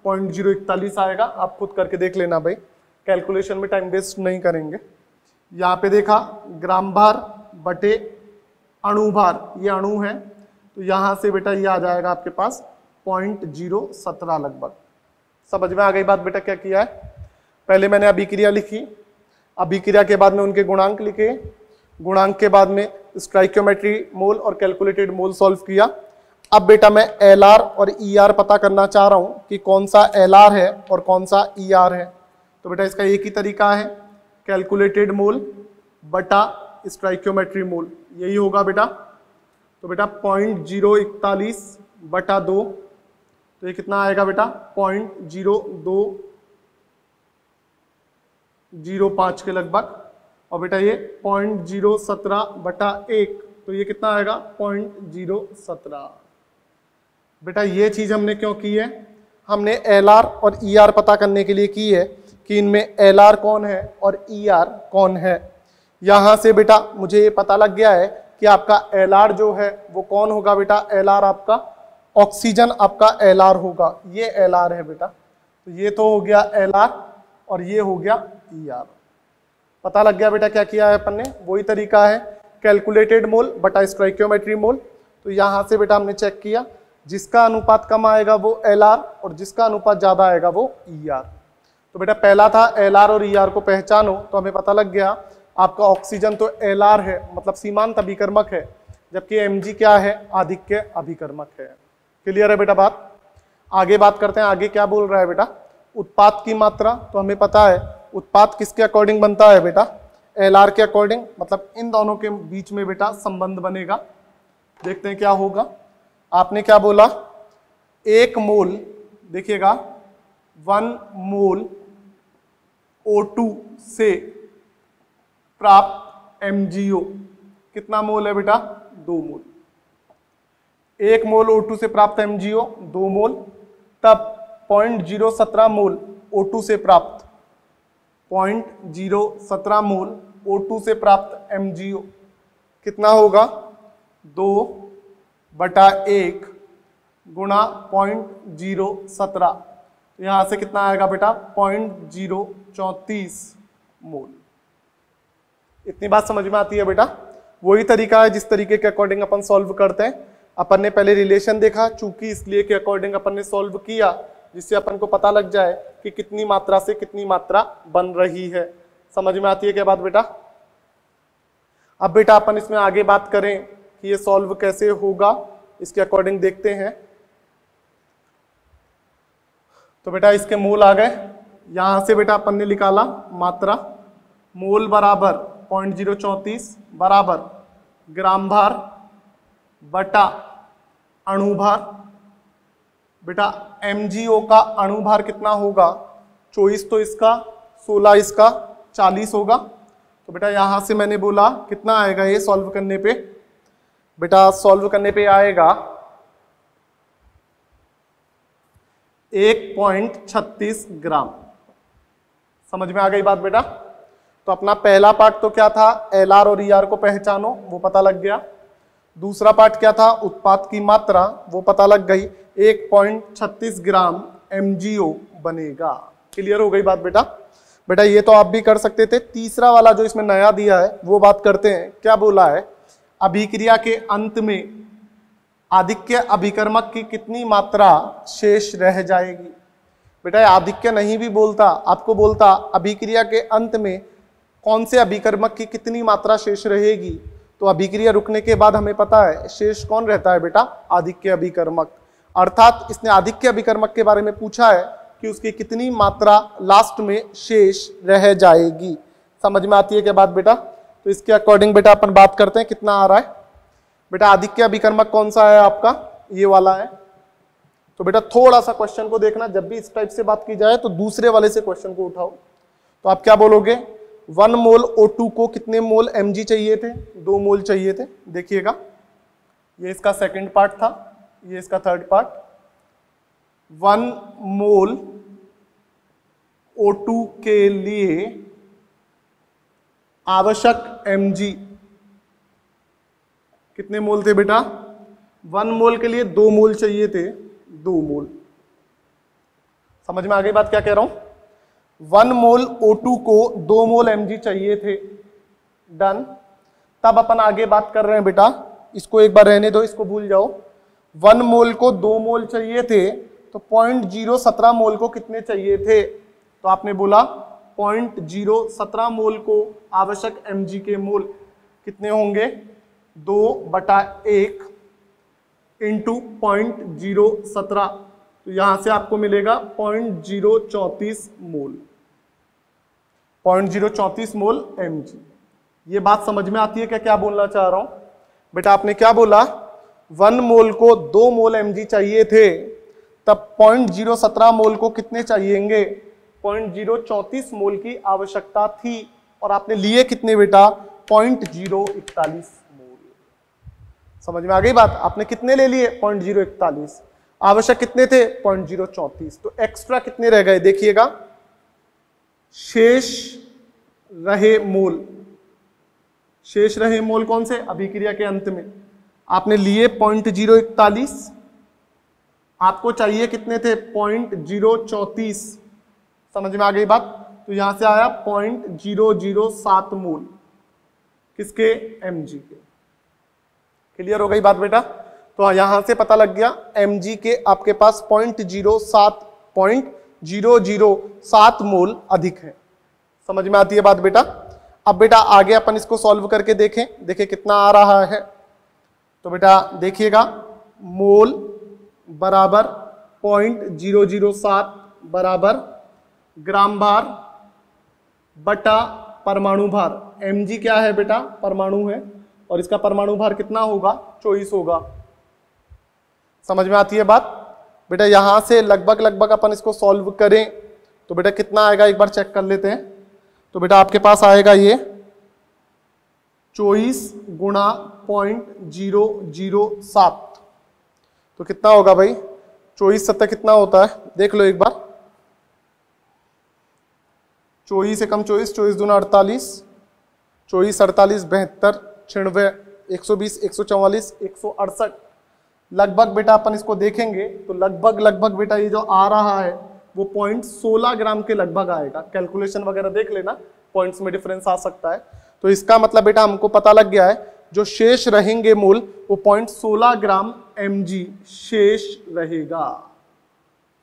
A: 0.041 आएगा। आप खुद करके देख लेना भाई, कैलकुलेशन में टाइम वेस्ट नहीं करेंगे। यहाँ पे देखा ग्राम भार बटे अणु भार, ये अणु है, तो यहाँ से बेटा ये आ जाएगा आपके पास 0.017 लगभग। समझ में आ गई बात बेटा? क्या किया है? पहले मैंने अभिक्रिया लिखी, अभिक्रिया के बाद में उनके गुणांक लिखे, गुणांक के बाद में स्टोइकियोमेट्री मोल और कैलकुलेटेड मोल सॉल्व किया। अब बेटा मैं LR और ER पता करना चाह रहा हूं कि कौन सा LR है और कौन सा ER है। तो बेटा इसका एक ही तरीका है, कैलकुलेटेड मोल बटा स्टोइकियोमेट्री मोल, यही होगा बेटा। तो बेटा 0.041 बटा 2, तो ये कितना आएगा बेटा? 0.0205 के लगभग। और बेटा ये 0.017 बटा 1, तो ये कितना आएगा? 0.017। बेटा ये चीज हमने क्यों की है? हमने LR और ER पता करने के लिए की है कि इनमें LR कौन है और ER कौन है। यहां से बेटा मुझे ये पता लग गया है कि आपका LR जो है वो कौन होगा बेटा? LR आपका ऑक्सीजन आपका LR होगा। ये LR है बेटा। तो ये तो हो गया LR और ये हो गया ER। पता लग गया बेटा क्या किया है अपन ने? वही तरीका है, कैलकुलेटेड मोल बटा स्टोइकियोमेट्री मोल। तो यहां से बेटा हमने चेक किया, जिसका अनुपात कम आएगा वो LR और जिसका अनुपात ज्यादा आएगा वो ER। तो बेटा पहला था LR और ER को पहचानो, तो हमें पता लग गया आपका ऑक्सीजन तो LR है, मतलब सीमांत अभिकर्मक है, जबकि Mg क्या है? आधिक्य अभिकर्मक है। क्लियर है बेटा बात? आगे बात करते हैं। आगे क्या बोल रहा है बेटा? उत्पाद की मात्रा। तो हमें पता है उत्पाद किसके अकॉर्डिंग बनता है बेटा? LR के अकॉर्डिंग, मतलब इन दोनों के बीच में बेटा संबंध बनेगा। देखते हैं क्या होगा। आपने क्या बोला? 1 मोल, देखिएगा 1 मोल O2 से प्राप्त MgO कितना मोल है बेटा? 2 मोल। 1 मोल O2 से प्राप्त MgO 2 मोल, तब 0.017 मोल O2 से प्राप्त 0.017 मोल O2 से प्राप्त MgO कितना होगा? 2/1 गुणा 0.017, तो यहां से कितना आएगा बेटा? 0.034 मोल। इतनी बात समझ में आती है बेटा? वही तरीका है जिस तरीके के अकॉर्डिंग अपन सॉल्व करते हैं। अपन ने पहले रिलेशन देखा, चूंकि इसलिए के अकॉर्डिंग अपन ने सॉल्व किया, जिससे अपन को पता लग जाए कि कितनी मात्रा से कितनी मात्रा बन रही है। समझ में आती है क्या बात बेटा? अब बेटा अपन इसमें आगे बात करें कि ये सॉल्व कैसे होगा, इसके अकॉर्डिंग देखते हैं। तो बेटा इसके मोल आ गए, यहां से बेटा अपन ने निकाला मात्रा, मोल बराबर 0.034 बराबर ग्राम भार बटा अणुभार। बेटा MgO का अणुभार कितना होगा? 24 तो इसका, 16 इसका, 40 होगा। तो बेटा यहां से मैंने बोला कितना आएगा ये सॉल्व करने पे? बेटा सॉल्व करने पे आएगा 1.36 ग्राम। समझ में आ गई बात बेटा? तो अपना पहला पार्ट तो क्या था? LR और ER को पहचानो, वो पता लग गया। दूसरा पार्ट क्या था? उत्पाद की मात्रा, वो पता लग गई। 1.36 ग्राम MgO बनेगा। क्लियर हो गई बात बेटा? बेटा ये तो आप भी कर सकते थे। तीसरा वाला जो इसमें नया दिया है वो बात करते हैं। क्या बोला है? अभिक्रिया के अंत में आधिक्य अभिकर्मक की कितनी मात्रा शेष रह जाएगी? बेटा आधिक्य नहीं भी बोलता, आपको बोलता अभिक्रिया के अंत में कौन से अभिकर्मक की कितनी मात्रा शेष रहेगी। तो अभिक्रिया रुकने के बाद हमें पता है शेष कौन रहता है बेटा? आधिक्य अभिकर्मक। अर्थात इसने आधिक्य अभिकर्मक के बारे में पूछा है कि उसकी कितनी मात्रा लास्ट में शेष रह जाएगी। समझ में आती है क्या बात बेटा? तो इसके अकॉर्डिंग बेटा अपन बात करते हैं कितना आ रहा है। बेटा आधिक्य अभिकर्मक कौन सा है आपका? ये वाला है। तो बेटा थोड़ा सा क्वेश्चन को देखना, जब भी इस टाइप से बात की जाए तो दूसरे वाले से क्वेश्चन को उठाओ। तो आप क्या बोलोगे? 1 मोल O2 को कितने मोल Mg चाहिए थे? 2 मोल चाहिए थे। देखिएगा ये इसका सेकंड पार्ट था, ये इसका थर्ड पार्ट। 1 मोल O2 के लिए आवश्यक Mg कितने मोल थे बेटा? 1 मोल के लिए 2 मोल चाहिए थे, 2 मोल। समझ में आ गई बात क्या कह रहा हूं? 1 मोल O2 को 2 मोल Mg चाहिए थे। डन। तब अपन आगे बात कर रहे हैं बेटा, इसको एक बार रहने दो, इसको भूल जाओ। 1 मोल को 2 मोल चाहिए थे, तो 0.017 मोल को कितने चाहिए थे? तो आपने बोला 0.017 मोल को आवश्यक Mg के मोल कितने होंगे? 2/1 इंटू 0.017, तो यहां से आपको मिलेगा 0.034 मोल, 0.034 मोल Mg। ये बात समझ में आती है क्या? क्या बोलना चाह रहा हूं बेटा? आपने क्या बोला? 1 मोल को 2 मोल Mg चाहिए थे, तब 0.017 मोल को कितने चाहिएंगे? 0.034 मोल की आवश्यकता थी। और आपने लिए कितने बेटा? 0.041 मोल। समझ में आ गई बात? आपने कितने ले लिए? 0.041। आवश्यक कितने थे? 0.034। तो एक्स्ट्रा कितने रह गए? देखिएगा, शेष रहे मोल। शेष रहे मोल कौन से? अभिक्रिया के अंत में आपने लिए 0.041, आपको चाहिए कितने थे? 0.034। समझ में आ गई बात? तो यहां से आया 0.007 मोल किसके? Mg के। क्लियर हो गई बात बेटा? तो यहां से पता लग गया Mg के आपके पास 0.007 मोल अधिक है। समझ में आती है बात बेटा? अब बेटा आगे अपन इसको सॉल्व करके देखें, देखें कितना आ रहा है। तो बेटा देखिएगा, मोल बराबर 0.007 बराबर ग्राम भार बटा परमाणु भार। Mg क्या है बेटा? परमाणु है, और इसका परमाणु भार कितना होगा? 24 होगा। समझ में आती है बात बेटा? यहां से लगभग लगभग अपन इसको सॉल्व करें तो बेटा कितना आएगा, एक बार चेक कर लेते हैं। तो बेटा आपके पास आएगा ये 24 गुणा 0.007, तो कितना होगा भाई? 24 सत्तर कितना होता है देख लो एक बार। 24 एकम 24, 24 दूना 48, 24 48 72 96 120 144 168, लगभग बेटा अपन इसको देखेंगे तो लगभग बेटा ये जो आ रहा है वो 0.16 ग्राम के लगभग आएगा। कैलकुलेशन वगैरह देख लेना, पॉइंट्स में डिफरेंस आ सकता है। तो इसका मतलब बेटा हमको पता लग गया है जो शेष रहेंगे मोल वो 0.16 ग्राम mg शेष रहेगा।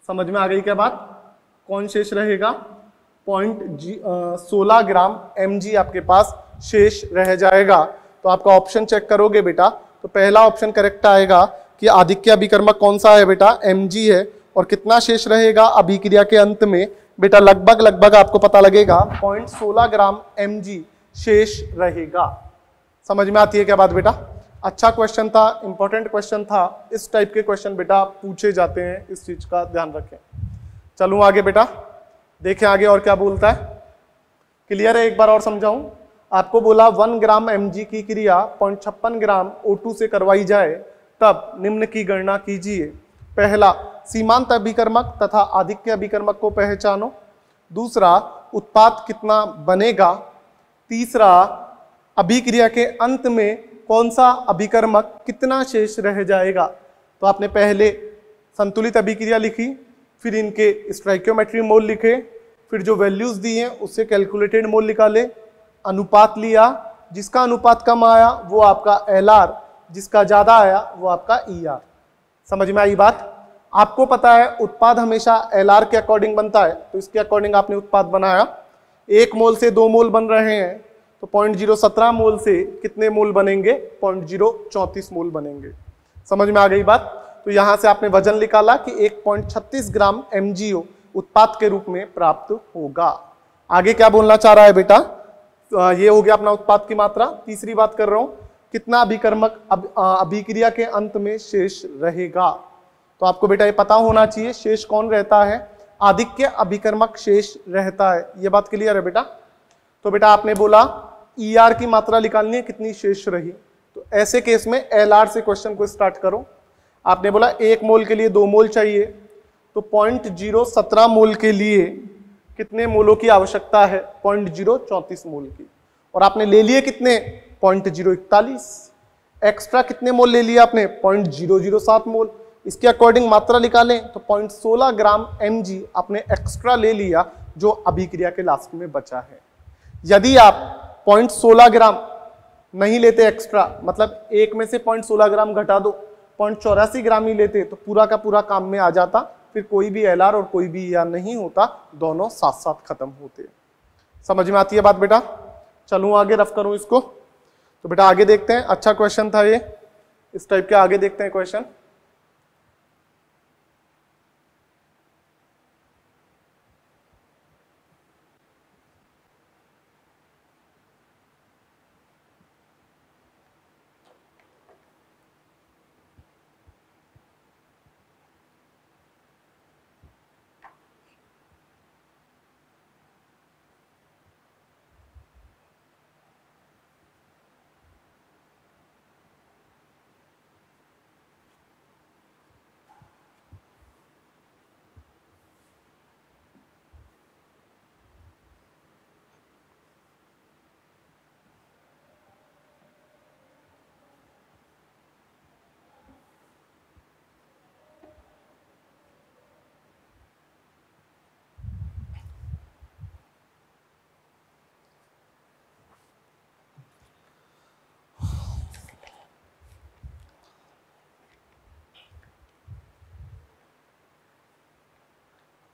A: समझ में आ गई क्या बात? कौन शेष रहेगा? 0.16 ग्राम mg आपके पास शेष रह जाएगा। तो आपका ऑप्शन चेक करोगे बेटा तो पहला ऑप्शन करेक्ट आएगा कि आधिक्य अभिकर्मक कौन सा है बेटा? mg है। और कितना शेष रहेगा अभिक्रिया के अंत में बेटा? लगभग आपको पता लगेगा 0.16 ग्राम mg शेष रहेगा। समझ में आती है क्या बात बेटा? अच्छा क्वेश्चन था, इंपॉर्टेंट क्वेश्चन था। इस टाइप के क्वेश्चन बेटा पूछे जाते हैं, इस चीज का ध्यान रखें। चलूं आगे बेटा, देखें आगे और क्या बोलता है। क्लियर है? एक बार और समझाऊं आपको। बोला 1 ग्राम mg की क्रिया 0.56 ग्राम O2 से करवाई जाए तब निम्न की गणना कीजिए। पहला, सीमांत अभिकर्मक तथा आधिक्य अभिकर्मक को पहचानो। दूसरा, उत्पाद कितना बनेगा। तीसरा, अभिक्रिया के अंत में कौन सा अभिकर्मक कितना शेष रह जाएगा। तो आपने पहले संतुलित अभिक्रिया लिखी, फिर इनके स्टोइकियोमेट्री मोल लिखे, फिर जो वैल्यूज दी हैं उससे कैलकुलेटेड मोल निकाले, अनुपात लिया, जिसका अनुपात कम आया वो आपका LR, जिसका ज्यादा आया वो आपका ER। समझ में आई बात? आपको पता है उत्पाद हमेशा LR के अकॉर्डिंग बनता है, तो इसके अकॉर्डिंग आपने उत्पाद बनाया। 1 मोल से 2 मोल बन रहे हैं तो 0.017 मोल से कितने मोल बनेंगे? 0.034 मोल बनेंगे। समझ में आ गई बात? तो यहां से आपने वजन निकाला कि 1.36 ग्राम MgO उत्पाद के रूप में प्राप्त होगा। आगे क्या बोलना चाह रहा है बेटा? ये हो गया अपना उत्पाद की मात्रा। तीसरी बात कर रहा हूं, कितना अभिकर्मक अभिक्रिया के अंत में शेष रहेगा। तो आपको बेटा ये पता होना चाहिए शेष कौन रहता है? आधिक्य अभिकर्मक शेष रहता है। ये बात क्लियर है बेटा? तो बेटा आपने बोला ER की मात्रा निकालनी है, कितनी शेष रही। तो ऐसे केस में LR से क्वेश्चन को स्टार्ट करो। आपने बोला 1 मोल के लिए 2 मोल चाहिए, तो 0.017 मोल के लिए कितने मोलों की आवश्यकता है? 0.034 मोल की। और आपने ले लिए कितने? 0.041। एक्स्ट्रा कितने मोल ले लिया आपने? 0.007 मोल। इसके अकॉर्डिंग मात्रा निकालें तो 0.16 ग्राम mg आपने एक्स्ट्रा ले लिया जो अभिक्रिया के लास्ट में बचा है। यदि आप 0.16 ग्राम नहीं लेते एक्स्ट्रा, मतलब 1 में से 0.16 ग्राम घटा दो, 0.84 ग्राम ही लेते तो पूरा का पूरा काम में आ जाता, फिर कोई भी LR और कोई भी ER नहीं होता, दोनों साथ साथ खत्म होते। समझ में आती है बात बेटा? चलूं आगे, रफ करूं इसको। तो बेटा आगे देखते हैं, अच्छा क्वेश्चन था ये, इस टाइप के आगे देखते हैं क्वेश्चन।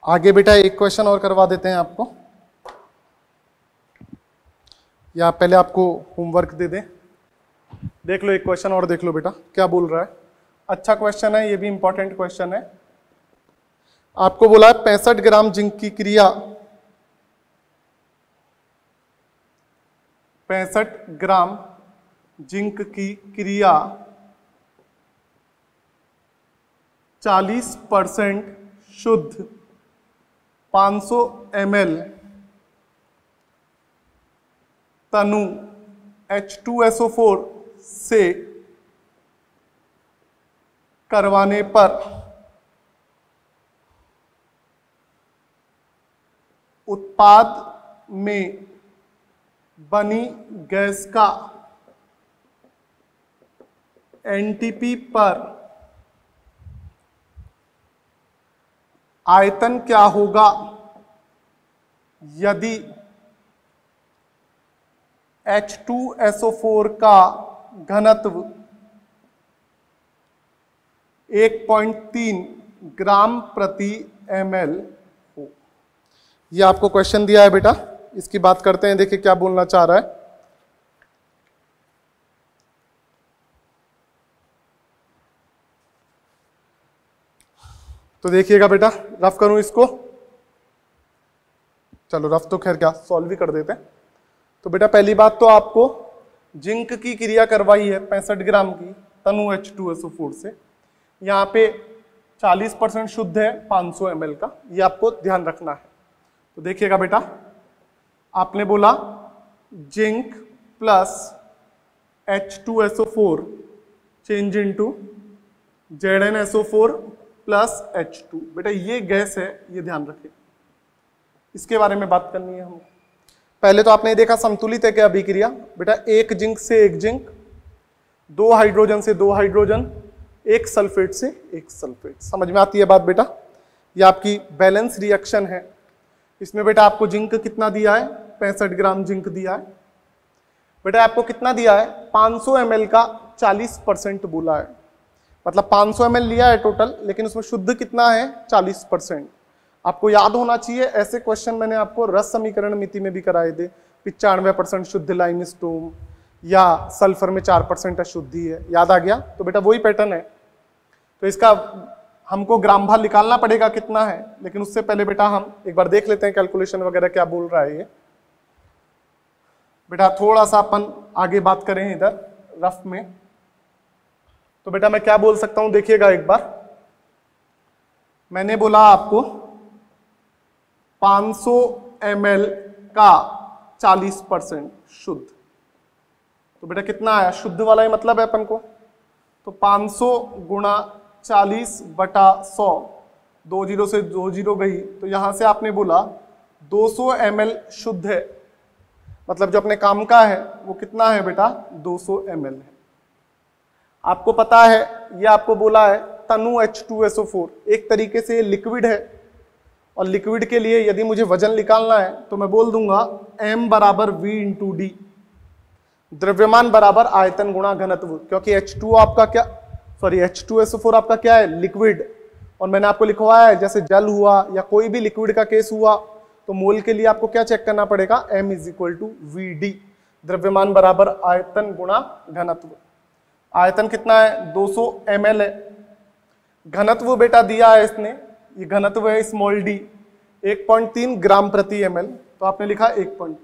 A: आगे बेटा एक क्वेश्चन और करवा देते हैं आपको, या पहले आपको होमवर्क दे दें। देख लो एक क्वेश्चन और देख लो बेटा क्या बोल रहा है। अच्छा क्वेश्चन है, ये भी इंपॉर्टेंट क्वेश्चन है। आपको बोला 65 ग्राम जिंक की क्रिया 65 ग्राम जिंक की क्रिया 40% शुद्ध 500 ml तनु H2SO4 से करवाने पर उत्पाद में बनी गैस का एनटीपी पर आयतन क्या होगा यदि H2SO4 का घनत्व 1.3 ग्राम प्रति ml हो। ये आपको क्वेश्चन दिया है बेटा, इसकी बात करते हैं, देखिए क्या बोलना चाह रहा है। तो देखिएगा बेटा, रफ करूं इसको, चलो रफ तो खैर क्या सॉल्व भी कर देते हैं। तो बेटा पहली बात तो आपको जिंक की क्रिया करवाई है 65 ग्राम की तनु H2SO4 से, यहाँ पे 40% शुद्ध है 500 ml का, ये आपको ध्यान रखना है। तो देखिएगा बेटा, आपने बोला zinc plus H2SO4 change into ZnSO4 plus H2। बेटा ये गैस है, ये ध्यान रखें, इसके बारे में बात करनी है हमें। पहले तो आपने देखा संतुलित है क्या अभिक्रिया, बेटा एक जिंक से एक जिंक, दो हाइड्रोजन से दो हाइड्रोजन, एक सल्फेट से एक सल्फेट। समझ में आती है बात बेटा? ये आपकी बैलेंस रिएक्शन है। इसमें बेटा आपको जिंक कितना दिया है, 65 ग्राम जिंक दिया है। बेटा आपको कितना दिया है, 500 ml का 40% बोला है, मतलब 500 ml लिया है टोटल, लेकिन उसमें शुद्ध कितना है 40%। आपको याद होना चाहिए, ऐसे क्वेश्चन मैंने आपको रस समीकरण मिति में भी कराए थे। 95% शुद्ध लाइमस्टोन या सल्फर में 4% अशुद्धि है, याद आ गया? तो बेटा वही पैटर्न है। तो इसका हमको ग्राम भार निकालना पड़ेगा कितना है, लेकिन उससे पहले बेटा हम एक बार देख लेते हैं कैलकुलेशन वगैरह क्या बोल रहा है ये। बेटा थोड़ा सा अपन आगे बात करें इधर रफ में, तो बेटा मैं क्या बोल सकता हूं, देखिएगा एक बार। मैंने बोला आपको 500 ml का 40% शुद्ध, तो बेटा कितना आया, शुद्ध वाला ही मतलब है अपन को। तो 500 गुणा 40 बटा 100, 2 जीरो से 2 जीरो गई, तो यहां से आपने बोला 200 ml शुद्ध है, मतलब जो अपने काम का है वो कितना है बेटा, 200 ml है। आपको पता है ये आपको बोला है तनु H2SO4, एक तरीके से लिक्विड है, और लिक्विड के लिए यदि मुझे वजन निकालना है तो मैं बोल दूंगा m बराबर v इंटू डी, द्रव्यमान बराबर आयतन गुणा घनत्व, क्योंकि H2 आपका क्या, सॉरी H2SO4 आपका क्या है, लिक्विड। और मैंने आपको लिखवाया है जैसे जल हुआ या कोई भी लिक्विड का केस हुआ तो मोल के लिए आपको क्या चेक करना पड़ेगा, m is equal to V D, द्रव्यमान बराबर आयतन गुणा घनत्व। आयतन कितना है, 200 ml है। घनत्व बेटा दिया है इसने, ये घनत्व है स्मॉल डी, 1.3 ग्राम प्रति ml, तो आपने लिखा 1.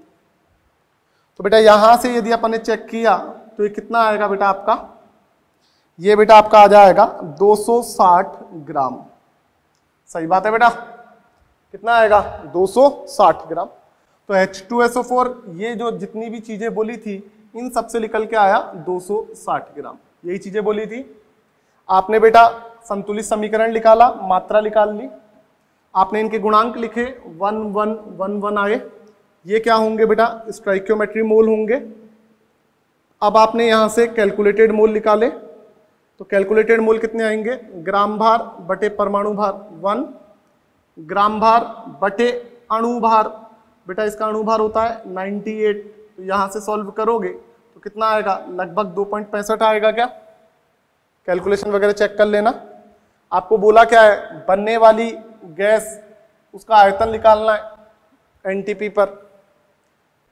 A: तो बेटा यहां से यदि अपन ने चेक किया तो ये कितना आएगा बेटा आपका, ये बेटा आपका आ जाएगा 260 ग्राम। सही बात है बेटा, कितना आएगा, 260 ग्राम। तो H2SO4 ये जो जितनी भी चीजें बोली थी इन सब से निकल के आया 260 ग्राम, यही चीजें बोली थी। आपने बेटा संतुलित समीकरण निकाला, मात्रा निकाल ली, आपने इनके गुणांक लिखे 1 1 1 1 आए, ये क्या होंगे बेटा, स्टोइकियोमेट्री मोल होंगे। अब आपने यहां से कैलकुलेटेड मोल निकाले, तो कैलकुलेटेड मोल कितने आएंगे, ग्राम भार बटे परमाणु भार 1, ग्राम भार बटे अणु भार, बेटा इसका अणु भार होता है 98, तो यहां से सॉल्व करोगे तो कितना आएगा, लगभग 2.65 आएगा। क्या कैलकुलेशन वगैरह चेक कर लेना। आपको बोला क्या है, बनने वाली गैस उसका आयतन निकालना है एनटीपी पर।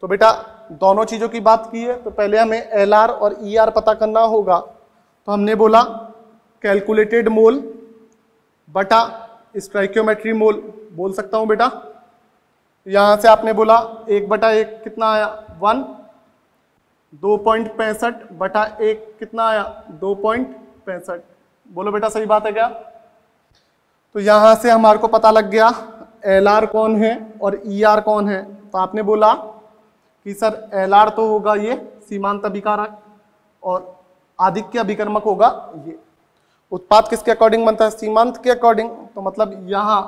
A: तो बेटा दोनों चीजों की बात की है, तो पहले हमें एलआर और ईआर पता करना होगा। तो हमने बोला कैलकुलेटेड मोल बटा स्टोइकियोमेट्री मोल बोल सकता हूं बेटा। यहां से आपने बोला 1/1 कितना आया 1, 2.65 बटा 1 कितना आया 2.65। बोलो बेटा सही बात है क्या? तो यहां से हमारे को पता लग गया एलआर कौन है और ईआर कौन है। तो आपने बोला कि सर एलआर तो होगा ये सीमांत अभिकारक और आधिक्य अभिकर्मक होगा ये। उत्पाद किसके अकॉर्डिंग बनता है? सीमांत के अकॉर्डिंग। तो मतलब यहां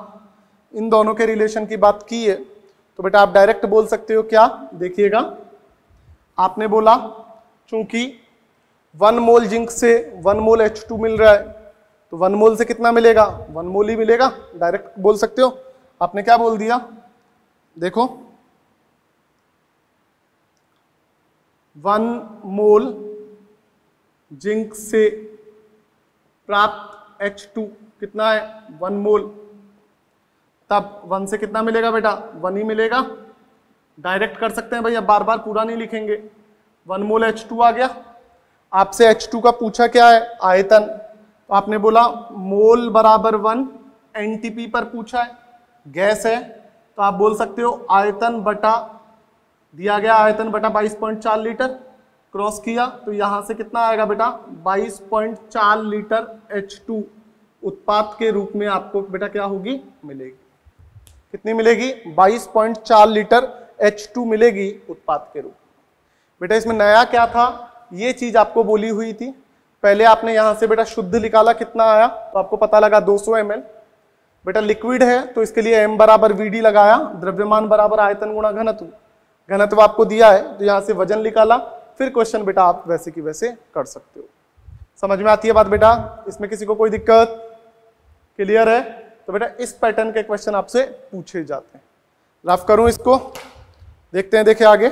A: इन दोनों के रिलेशन की बात की है तो बेटा आप डायरेक्ट बोल सकते हो क्या? देखिएगा, आपने बोला चूंकि 1 मोल जिंक से 1 मोल H2 मिल रहा है तो 1 मोल से कितना मिलेगा? 1 मोल ही मिलेगा, डायरेक्ट बोल सकते हो। आपने क्या बोल दिया? देखो 1 मोल जिंक से प्राप्त H2 कितना है? 1 मोल। तब 1 से कितना मिलेगा बेटा? 1 ही मिलेगा। डायरेक्ट कर सकते हैं भैया, बार बार पूरा नहीं लिखेंगे। 1 मोल H2 आ गया। आपसे H2 का पूछा क्या है? आयतन। तो आपने बोला मोल बराबर 1, एनटीपी पर पूछा है, गैस है तो आप बोल सकते हो आयतन बटा, दिया गया आयतन बटा 22.4 लीटर, क्रॉस किया तो यहां से कितना आएगा बेटा? 22.4 लीटर H2 उत्पाद के रूप में आपको बेटा क्या होगी? मिलेगी। कितनी मिलेगी? 22.4 लीटर H2 मिलेगी उत्पाद के रूप में। बेटा इसमें नया क्या था? ये चीज आपको बोली हुई थी। पहले आपने यहां से बेटा शुद्ध निकाला, कितना आया? तो आपको पता लगा 200 ml। बेटा लिक्विड है तो इसके लिए m बराबर VD लगाया, द्रव्यमान बराबर आयतन गुणा घनत्व। घनत्व आपको दिया है तो यहां से वजन निकाला, फिर क्वेश्चन बेटा आप वैसे की वैसे कर सकते हो। समझ में आती है बात बेटा? इसमें किसी को कोई दिक्कत? क्लियर है? तो बेटा इस पैटर्न के क्वेश्चन आपसे पूछे जाते हैं। रफ करूं इसको, देखते हैं, देखिए आगे।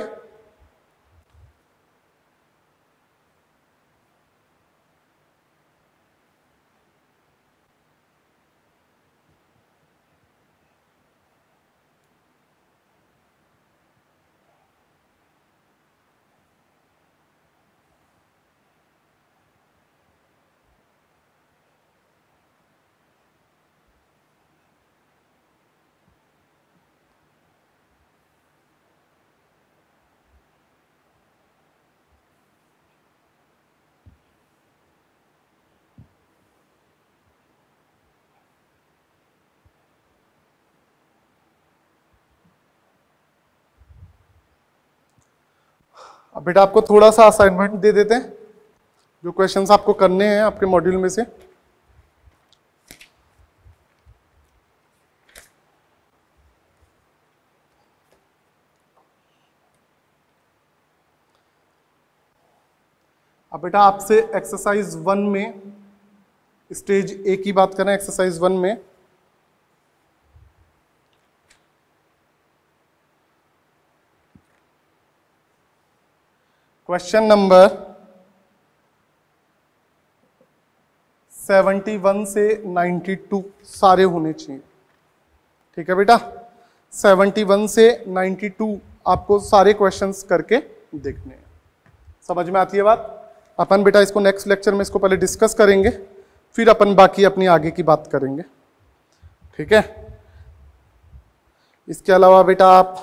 A: अब बेटा आपको थोड़ा सा असाइनमेंट दे देते हैं, जो क्वेश्चंस आपको करने हैं आपके मॉड्यूल में से। अब बेटा आपसे एक्सरसाइज 1 में, स्टेज ए की बात करें, एक्सरसाइज 1 में क्वेश्चन नंबर 71 से 92 सारे होने चाहिए। ठीक है बेटा, 71 से 92 आपको सारे क्वेश्चंस करके देखने हैं। समझ में आती है बात? अपन बेटा इसको नेक्स्ट लेक्चर में इसको पहले डिस्कस करेंगे, फिर अपन बाकी अपनी आगे की बात करेंगे। ठीक है, इसके अलावा बेटा आप,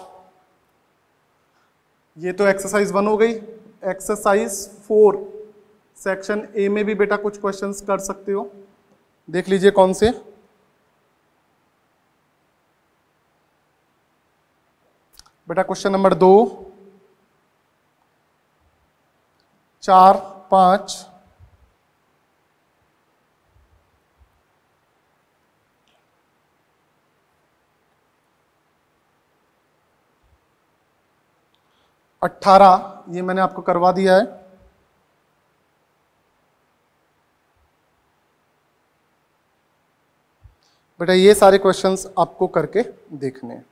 A: ये तो एक्सरसाइज 1 हो गई। एक्सरसाइज 4 सेक्शन ए में भी बेटा कुछ क्वेश्चंस कर सकते हो, देख लीजिए कौन से। बेटा क्वेश्चन नंबर 2, 4, 5, 18 ये मैंने आपको करवा दिया है। बेटा ये सारे क्वेश्चंस आपको करके देखने हैं।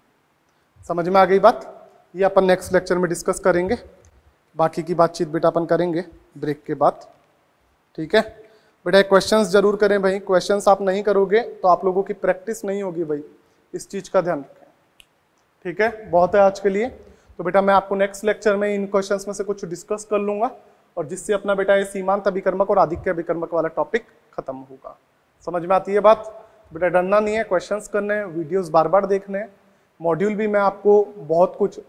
A: समझ में आ गई बात? ये अपन नेक्स्ट लेक्चर में डिस्कस करेंगे, बाकी की बातचीत बेटा अपन करेंगे ब्रेक के बाद। ठीक है बेटा, क्वेश्चंस जरूर करें भाई, क्वेश्चंस आप नहीं करोगे तो आप लोगों की प्रैक्टिस नहीं होगी भाई, इस चीज का ध्यान रखें। ठीक है, बहुत है आज के लिए। तो बेटा मैं आपको नेक्स्ट लेक्चर में इन क्वेश्चंस में से कुछ डिस्कस कर लूंगा, और जिससे अपना बेटा ये सीमांत अभिकर्मक और आधिक्य अभिकर्मक वाला टॉपिक खत्म होगा। समझ में आती है बात? बेटा डरना नहीं है, क्वेश्चंस करने हैं, वीडियोस बार बार देखने हैं। मॉड्यूल भी मैं आपको बहुत कुछ,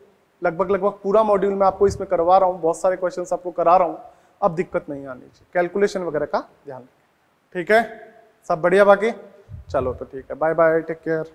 A: लगभग पूरा मॉड्यूल मैं आपको इसमें करवा रहा हूँ, बहुत सारे क्वेश्चंस आपको करा रहा हूँ। अब दिक्कत नहीं आनी चाहिए, कैलकुलेशन वगैरह का ध्यान रखें। ठीक है, सब बढ़िया बाकी? चलो तो ठीक है, बाय बाय, टेक केयर।